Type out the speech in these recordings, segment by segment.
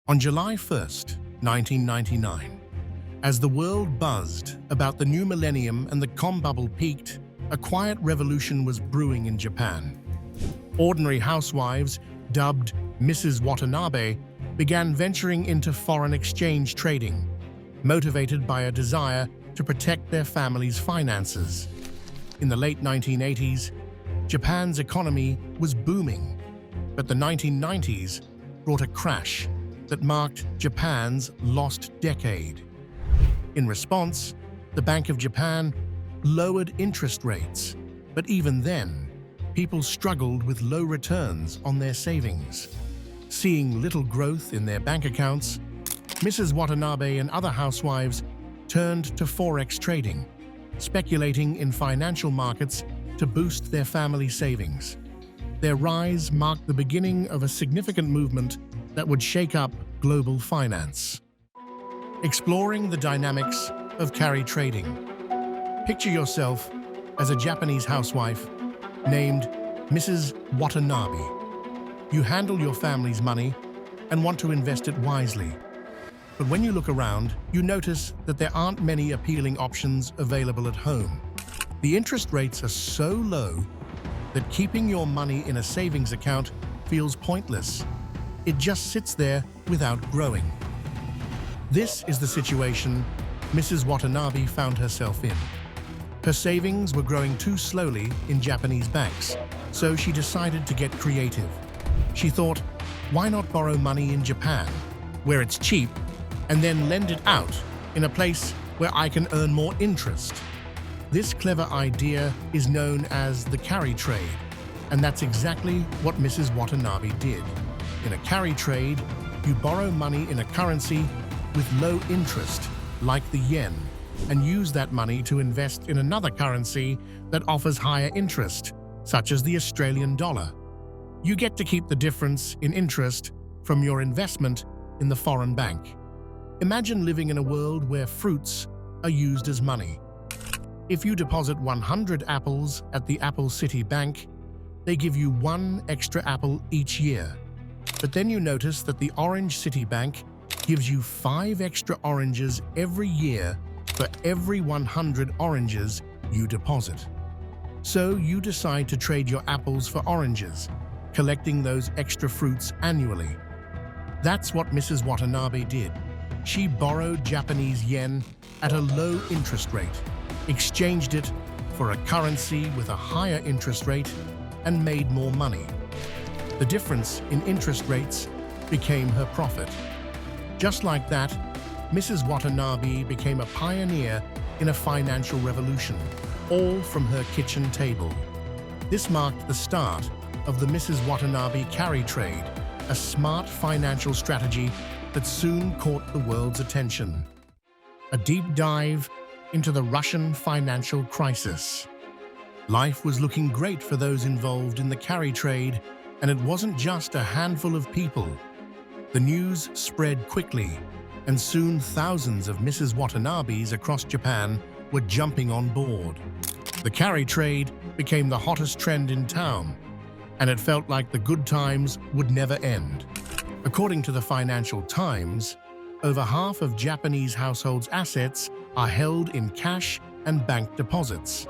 On July 1st, 1999, as the world buzzed about the new millennium and the com bubble peaked, a quiet revolution was brewing in Japan. Ordinary housewives, dubbed Mrs. Watanabe, began venturing into foreign exchange trading, motivated by a desire to protect their family's finances. In the late 1980s, Japan's economy was booming, but the 1990s brought a crash that marked Japan's lost decade. In response, the Bank of Japan lowered interest rates, but even then, people struggled with low returns on their savings. Seeing little growth in their bank accounts, Mrs. Watanabe and other housewives turned to forex trading, speculating in financial markets to boost their family savings. Their rise marked the beginning of a significant movement that would shake up global finance. Exploring the dynamics of carry trading. Picture yourself as a Japanese housewife named Mrs. Watanabe. You handle your family's money and want to invest it wisely. But when you look around, you notice that there aren't many appealing options available at home. The interest rates are so low that keeping your money in a savings account feels pointless. It just sits there without growing. This is the situation Mrs. Watanabe found herself in. Her savings were growing too slowly in Japanese banks, so she decided to get creative. She thought, why not borrow money in Japan, where it's cheap, and then lend it out in a place where I can earn more interest? This clever idea is known as the carry trade, and that's exactly what Mrs. Watanabe did. In a carry trade, you borrow money in a currency with low interest, like the yen, and use that money to invest in another currency that offers higher interest, such as the Australian dollar. You get to keep the difference in interest from your investment in the foreign bank. Imagine living in a world where fruits are used as money. If you deposit 100 apples at the Apple City Bank, they give you 1 extra apple each year. But then you notice that the Orange City Bank gives you 5 extra oranges every year for every 100 oranges you deposit. So you decide to trade your apples for oranges, collecting those extra fruits annually. That's what Mrs. Watanabe did. She borrowed Japanese yen at a low interest rate, exchanged it for a currency with a higher interest rate, and made more money. The difference in interest rates became her profit. Just like that, Mrs. Watanabe became a pioneer in a financial revolution, all from her kitchen table. This marked the start of the Mrs. Watanabe carry trade, a smart financial strategy that soon caught the world's attention. A deep dive into the Russian financial crisis. Life was looking great for those involved in the carry trade, and it wasn't just a handful of people. The news spread quickly, and soon thousands of Mrs. Watanabes across Japan were jumping on board. The carry trade became the hottest trend in town, and it felt like the good times would never end. According to the Financial Times, over half of Japanese households' assets are held in cash and bank deposits.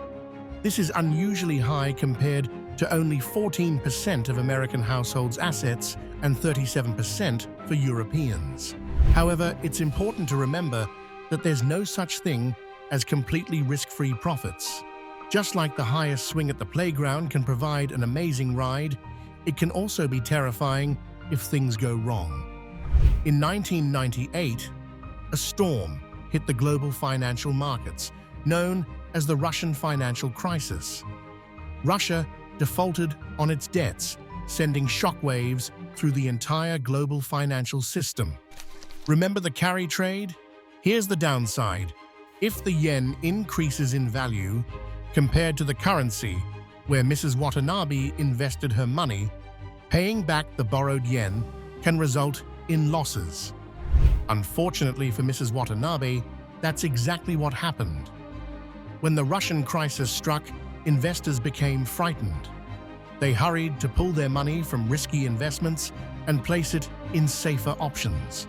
This is unusually high compared to only 14% of American households' assets and 37% for Europeans. However, it's important to remember that there's no such thing as completely risk-free profits. Just like the highest swing at the playground can provide an amazing ride, it can also be terrifying if things go wrong. In 1998, a storm hit the global financial markets, known as the Russian financial crisis. Russia defaulted on its debts, sending shockwaves through the entire global financial system. Remember the carry trade? Here's the downside. If the yen increases in value compared to the currency where Mrs. Watanabe invested her money, paying back the borrowed yen can result in losses. Unfortunately for Mrs. Watanabe, that's exactly what happened. When the Russian crisis struck, investors became frightened. They hurried to pull their money from risky investments and place it in safer options.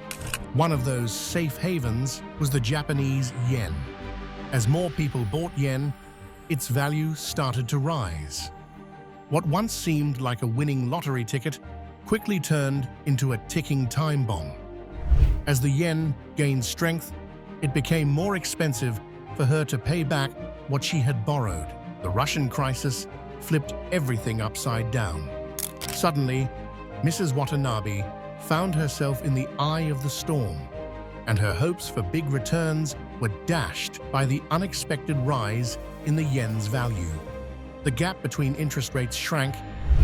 One of those safe havens was the Japanese yen. As more people bought yen, its value started to rise. What once seemed like a winning lottery ticket quickly turned into a ticking time bomb. As the yen gained strength, it became more expensive for her to pay back what she had borrowed. The Russian crisis flipped everything upside down. Suddenly, Mrs. Watanabe found herself in the eye of the storm, and her hopes for big returns were dashed by the unexpected rise in the yen's value. The gap between interest rates shrank,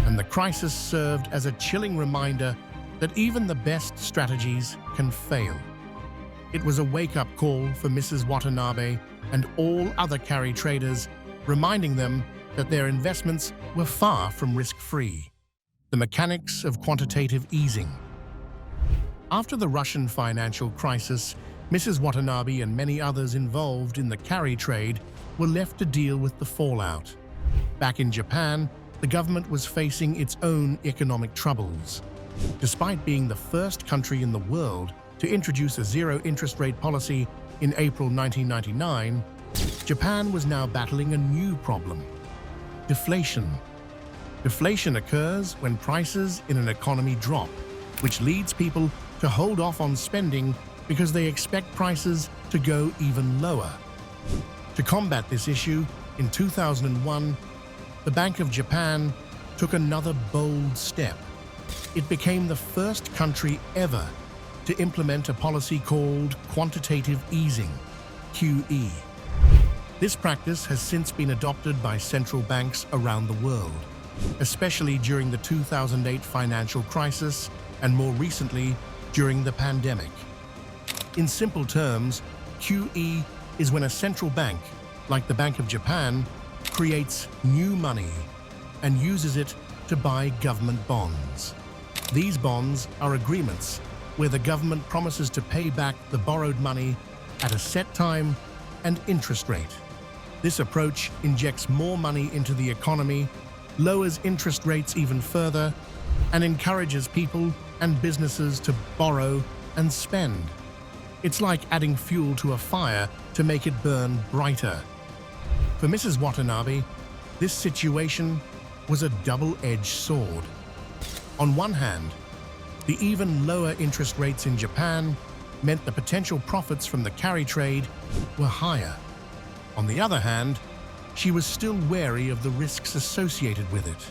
and the crisis served as a chilling reminder that even the best strategies can fail. It was a wake-up call for Mrs. Watanabe and all other carry traders, reminding them that their investments were far from risk-free. The mechanics of quantitative easing. After the Russian financial crisis, Mrs. Watanabe and many others involved in the carry trade were left to deal with the fallout. Back in Japan, the government was facing its own economic troubles. Despite being the first country in the world to introduce a zero-interest rate policy in April 1999, Japan was now battling a new problem: deflation. Deflation occurs when prices in an economy drop, which leads people to hold off on spending because they expect prices to go even lower. To combat this issue, in 2001, the Bank of Japan took another bold step. It became the first country ever to implement a policy called quantitative easing, QE. This practice has since been adopted by central banks around the world, especially during the 2008 financial crisis and more recently during the pandemic. In simple terms, QE is when a central bank, like the Bank of Japan, creates new money and uses it to buy government bonds. These bonds are agreements where the government promises to pay back the borrowed money at a set time and interest rate. This approach injects more money into the economy, lowers interest rates even further, and encourages people and businesses to borrow and spend. It's like adding fuel to a fire to make it burn brighter. For Mrs. Watanabe, this situation was a double-edged sword. On one hand, the even lower interest rates in Japan meant the potential profits from the carry trade were higher. On the other hand, she was still wary of the risks associated with it.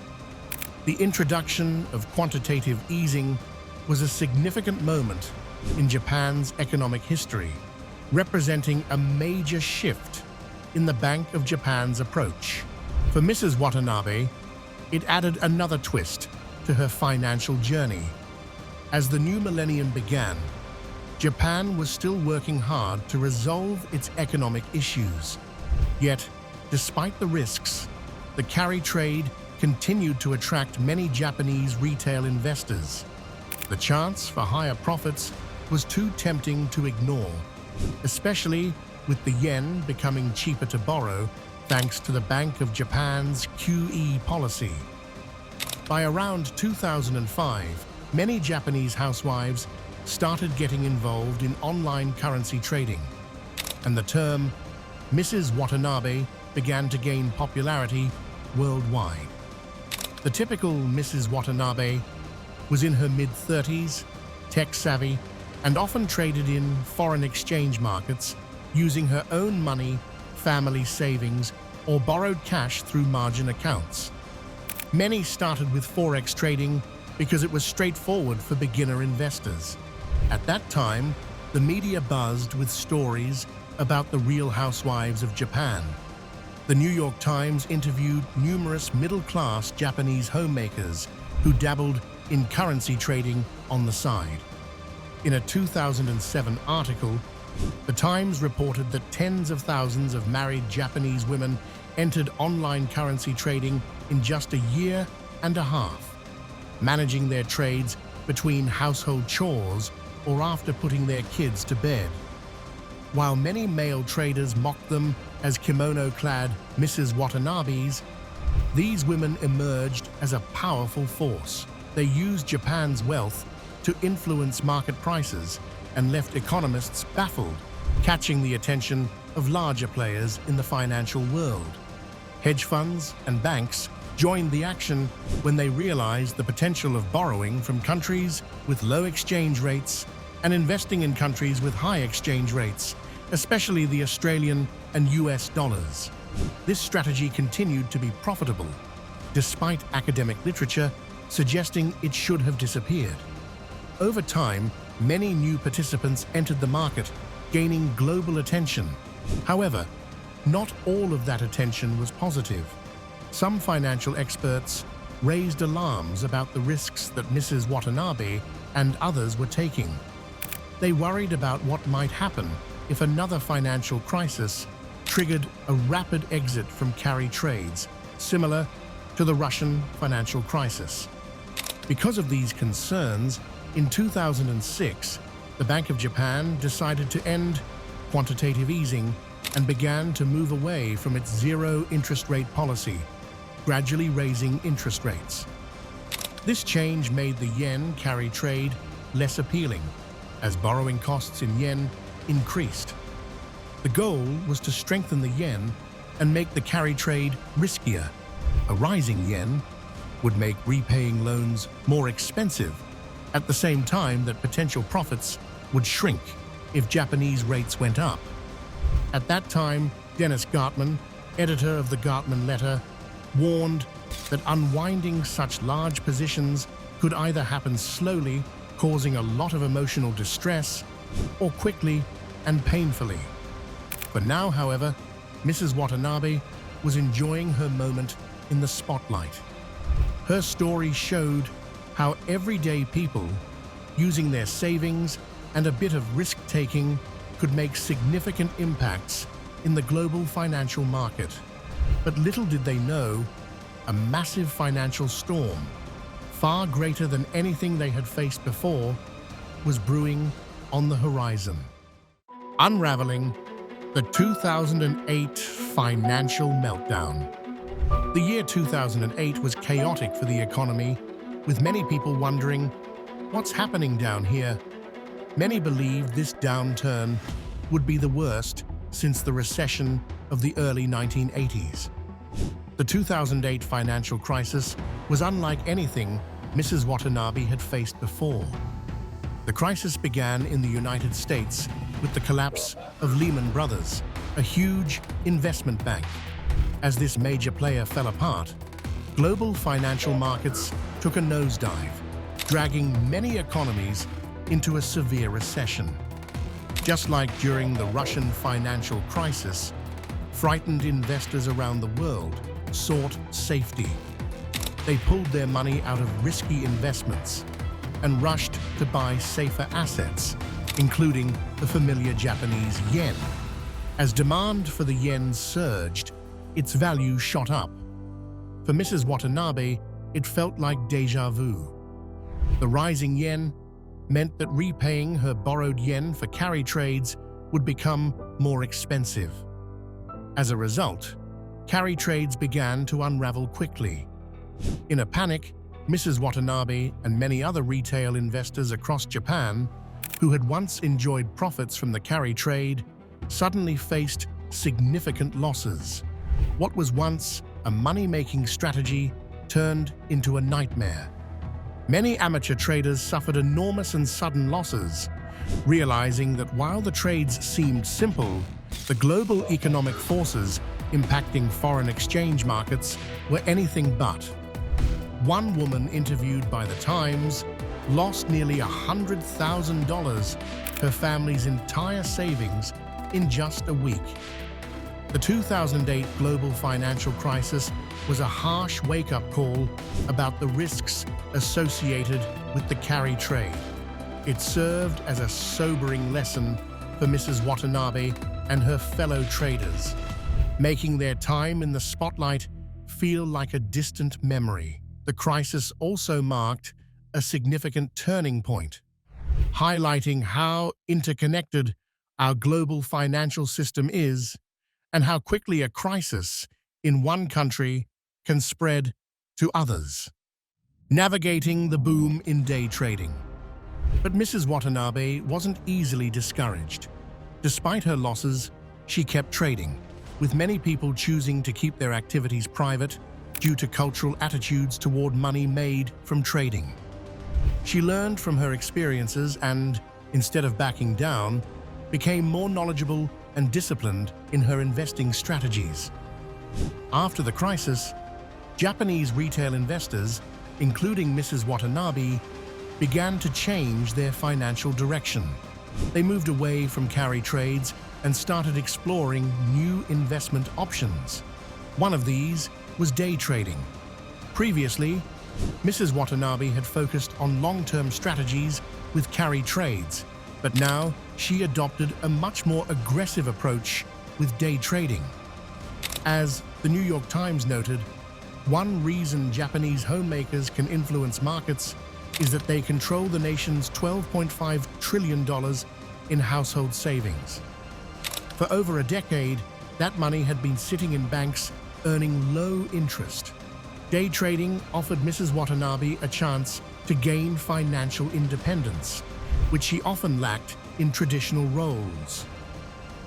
The introduction of quantitative easing was a significant moment in Japan's economic history, representing a major shift in the Bank of Japan's approach. For Mrs. Watanabe, it added another twist to her financial journey. As the new millennium began, Japan was still working hard to resolve its economic issues. Yet, despite the risks, the carry trade continued to attract many Japanese retail investors. The chance for higher profits was too tempting to ignore, especially with the yen becoming cheaper to borrow thanks to the Bank of Japan's QE policy. By around 2005, many Japanese housewives started getting involved in online currency trading, and the term Mrs. Watanabe began to gain popularity worldwide. The typical Mrs. Watanabe was in her mid-30s, tech-savvy, and often traded in foreign exchange markets using her own money, family savings, or borrowed cash through margin accounts. Many started with forex trading because it was straightforward for beginner investors. At that time, the media buzzed with stories about the real housewives of Japan. The New York Times interviewed numerous middle-class Japanese homemakers who dabbled in currency trading on the side. In a 2007 article, the Times reported that tens of thousands of married Japanese women entered online currency trading in just a year and a half, managing their trades between household chores or after putting their kids to bed. While many male traders mocked them as kimono-clad Mrs. Watanabes, these women emerged as a powerful force. They used Japan's wealth to influence market prices and left economists baffled, catching the attention of larger players in the financial world. Hedge funds and banks joined the action when they realized the potential of borrowing from countries with low exchange rates and investing in countries with high exchange rates, especially the Australian and US dollars. This strategy continued to be profitable, despite academic literature suggesting it should have disappeared. Over time, many new participants entered the market, gaining global attention. However, not all of that attention was positive. Some financial experts raised alarms about the risks that Mrs. Watanabe and others were taking. They worried about what might happen if another financial crisis triggered a rapid exit from carry trades, similar to the Russian financial crisis. Because of these concerns, in 2006, the Bank of Japan decided to end quantitative easing and began to move away from its zero interest rate policy, gradually raising interest rates. This change made the yen carry trade less appealing, as borrowing costs in yen increased. The goal was to strengthen the yen and make the carry trade riskier. A rising yen would make repaying loans more expensive, at the same time that potential profits would shrink if Japanese rates went up. At that time, Dennis Gartman, editor of the Gartman Letter, warned that unwinding such large positions could either happen slowly, causing a lot of emotional distress, or quickly and painfully. For now, however, Mrs. Watanabe was enjoying her moment in the spotlight. Her story showed how everyday people, using their savings and a bit of risk-taking, could make significant impacts in the global financial market. But little did they know, a massive financial storm, far greater than anything they had faced before, was brewing on the horizon. Unraveling the 2008 financial meltdown. The year 2008 was chaotic for the economy, with many people wondering, what's happening down here? Many believed this downturn would be the worst since the recession of the early 1980s. The 2008 financial crisis was unlike anything Mrs. Watanabe had faced before. The crisis began in the United States with the collapse of Lehman Brothers, a huge investment bank. As this major player fell apart, global financial markets took a nosedive, dragging many economies into a severe recession. Just like during the Russian financial crisis, frightened investors around the world sought safety. They pulled their money out of risky investments and rushed to buy safer assets, including the familiar Japanese yen. As demand for the yen surged, its value shot up. For Mrs. Watanabe, it felt like déjà vu. The rising yen meant that repaying her borrowed yen for carry trades would become more expensive. As a result, carry trades began to unravel quickly. In a panic, Mrs. Watanabe and many other retail investors across Japan, who had once enjoyed profits from the carry trade, suddenly faced significant losses. What was once a money-making strategy turned into a nightmare. Many amateur traders suffered enormous and sudden losses, realizing that while the trades seemed simple, the global economic forces impacting foreign exchange markets were anything but. One woman interviewed by The Times lost nearly $100,000, her family's entire savings, in just a week. The 2008 global financial crisis was a harsh wake-up call about the risks associated with the carry trade. It served as a sobering lesson for Mrs. Watanabe and her fellow traders, making their time in the spotlight feel like a distant memory. The crisis also marked a significant turning point, highlighting how interconnected our global financial system is and how quickly a crisis in one country can spread to others. Navigating the boom in day trading. But Mrs. Watanabe wasn't easily discouraged. Despite her losses, she kept trading, with many people choosing to keep their activities private due to cultural attitudes toward money made from trading. She learned from her experiences and, instead of backing down, became more knowledgeable and disciplined in her investing strategies. After the crisis, Japanese retail investors, including Mrs. Watanabe, began to change their financial direction. They moved away from carry trades and started exploring new investment options. One of these was day trading. Previously, Mrs. Watanabe had focused on long-term strategies with carry trades, but now she adopted a much more aggressive approach with day trading. As the New York Times noted, one reason Japanese homemakers can influence markets is that they control the nation's $12.5 trillion in household savings. For over a decade, that money had been sitting in banks earning low interest. Day trading offered Mrs. Watanabe a chance to gain financial independence, which she often lacked in traditional roles.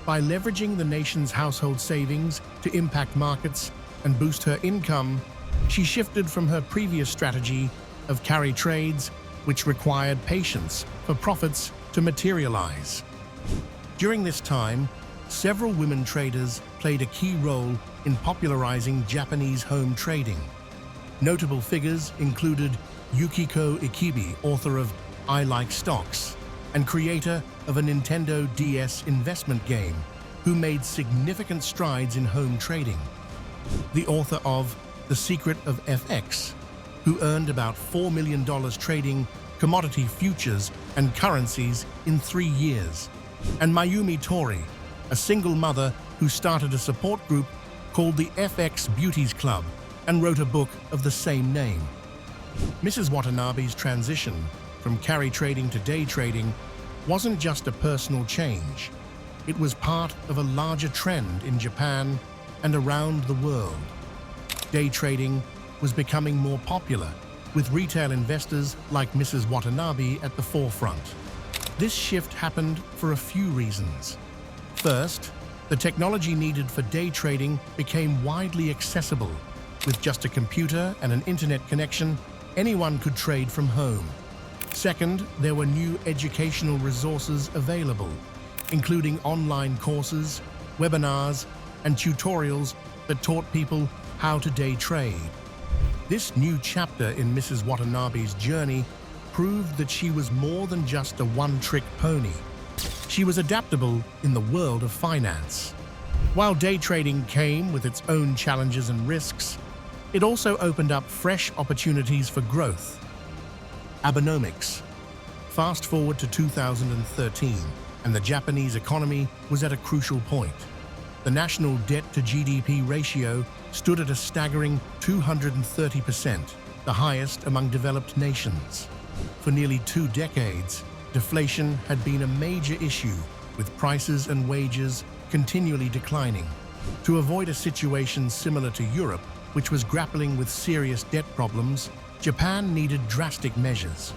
By leveraging the nation's household savings to impact markets and boost her income, she shifted from her previous strategy of carry trades, which required patience for profits to materialize. During this time, several women traders played a key role in popularizing Japanese home trading. Notable figures included Yukiko Ikibe, author of I Like Stocks, and creator of a Nintendo DS investment game, who made significant strides in home trading. The author of The Secret of FX, who earned about $4 million trading commodity futures and currencies in 3 years. And Mayumi Tori, a single mother who started a support group called the FX Beauties Club and wrote a book of the same name. Mrs. Watanabe's transition from carry trading to day trading wasn't just a personal change. It was part of a larger trend in Japan and around the world. Day trading was becoming more popular, with retail investors like Mrs. Watanabe at the forefront. This shift happened for a few reasons. First, the technology needed for day trading became widely accessible. With just a computer and an internet connection, anyone could trade from home. Second, there were new educational resources available, including online courses, webinars, and tutorials that taught people how to day trade. This new chapter in Mrs. Watanabe's journey proved that she was more than just a one-trick pony. She was adaptable in the world of finance. While day trading came with its own challenges and risks, it also opened up fresh opportunities for growth. Abenomics. Fast forward to 2013, and the Japanese economy was at a crucial point. The national debt-to-GDP ratio stood at a staggering 230%, the highest among developed nations. For nearly 2 decades, deflation had been a major issue, with prices and wages continually declining. To avoid a situation similar to Europe, which was grappling with serious debt problems, Japan needed drastic measures.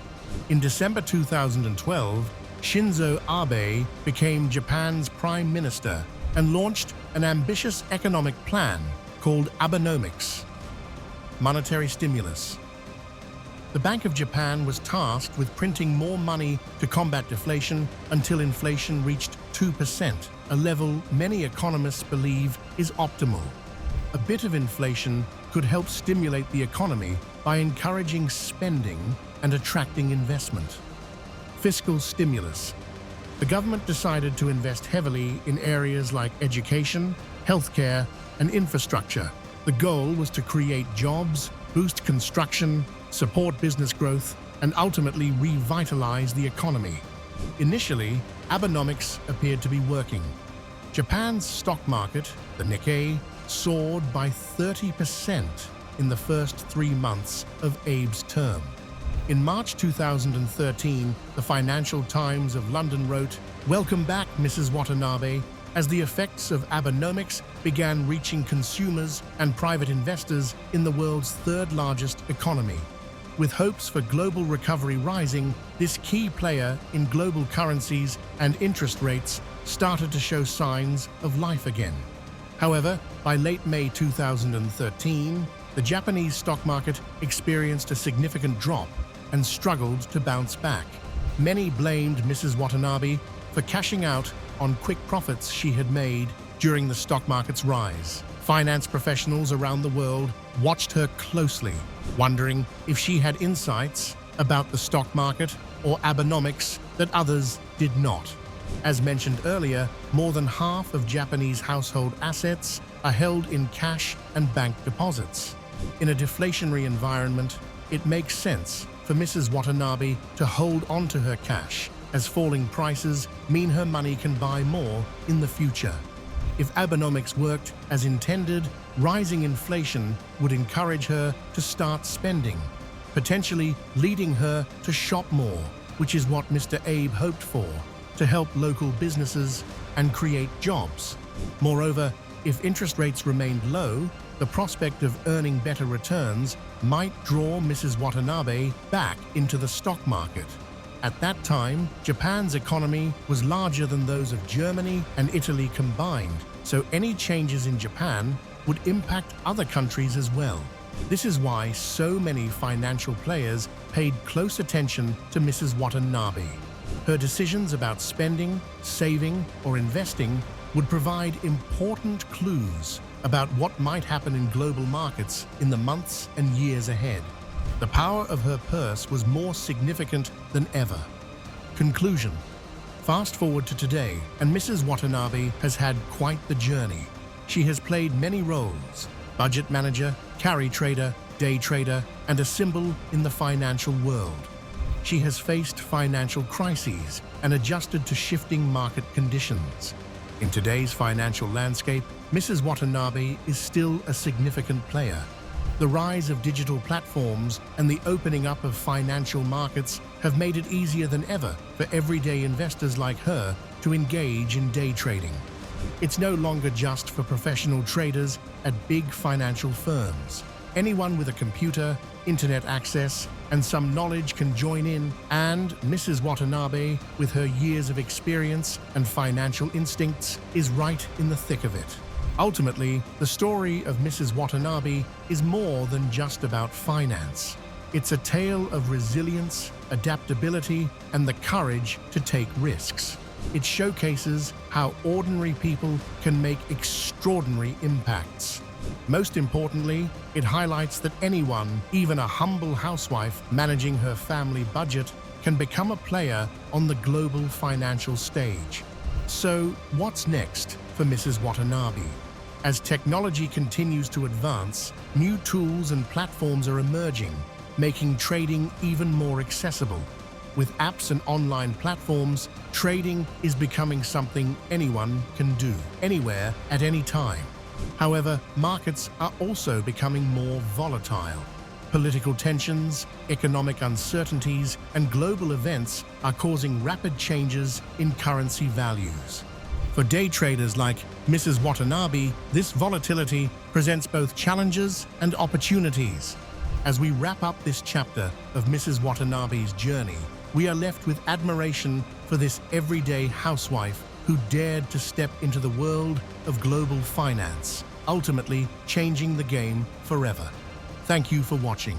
In December 2012, Shinzo Abe became Japan's prime minister and launched an ambitious economic plan called Abenomics, monetary stimulus. The Bank of Japan was tasked with printing more money to combat deflation until inflation reached 2%, a level many economists believe is optimal. A bit of inflation could help stimulate the economy by encouraging spending and attracting investment. Fiscal stimulus. The government decided to invest heavily in areas like education, healthcare, and infrastructure. The goal was to create jobs, boost construction, support business growth, and ultimately revitalize the economy. Initially, Abenomics appeared to be working. Japan's stock market, the Nikkei, soared by 30% in the first 3 months of Abe's term. In March 2013, the Financial Times of London wrote, "Welcome back, Mrs. Watanabe," as the effects of Abenomics began reaching consumers and private investors in the world's 3rd largest economy. With hopes for global recovery rising, this key player in global currencies and interest rates started to show signs of life again. However, by late May 2013, the Japanese stock market experienced a significant drop and struggled to bounce back. Many blamed Mrs. Watanabe for cashing out on quick profits she had made during the stock market's rise. Finance professionals around the world watched her closely, wondering if she had insights about the stock market or Abenomics that others did not. As mentioned earlier, more than half of Japanese household assets are held in cash and bank deposits. In a deflationary environment, it makes sense for Mrs. Watanabe to hold on to her cash, as falling prices mean her money can buy more in the future. If Abenomics worked as intended, rising inflation would encourage her to start spending, potentially leading her to shop more, which is what Mr. Abe hoped for, to help local businesses and create jobs. Moreover, if interest rates remained low, the prospect of earning better returns might draw Mrs. Watanabe back into the stock market. At that time, Japan's economy was larger than those of Germany and Italy combined, so any changes in Japan would impact other countries as well. This is why so many financial players paid close attention to Mrs. Watanabe. Her decisions about spending, saving, or investing would provide important clues about what might happen in global markets in the months and years ahead. The power of her purse was more significant than ever. Conclusion. Fast forward to today, and Mrs. Watanabe has had quite the journey. She has played many roles: budget manager, carry trader, day trader, and a symbol in the financial world. She has faced financial crises and adjusted to shifting market conditions. In today's financial landscape, Mrs. Watanabe is still a significant player. The rise of digital platforms and the opening up of financial markets have made it easier than ever for everyday investors like her to engage in day trading. It's no longer just for professional traders at big financial firms. Anyone with a computer, internet access, and some knowledge can join in, and Mrs. Watanabe, with her years of experience and financial instincts, is right in the thick of it. Ultimately, the story of Mrs. Watanabe is more than just about finance. It's a tale of resilience, adaptability, and the courage to take risks. It showcases how ordinary people can make extraordinary impacts. Most importantly, it highlights that anyone, even a humble housewife managing her family budget, can become a player on the global financial stage. So, what's next for Mrs. Watanabe? As technology continues to advance, new tools and platforms are emerging, making trading even more accessible. With apps and online platforms, trading is becoming something anyone can do, anywhere, at any time. However, markets are also becoming more volatile. Political tensions, economic uncertainties, and global events are causing rapid changes in currency values. For day traders like Mrs. Watanabe, this volatility presents both challenges and opportunities. As we wrap up this chapter of Mrs. Watanabe's journey, we are left with admiration for this everyday housewife who dared to step into the world of global finance, ultimately changing the game forever. Thank you for watching.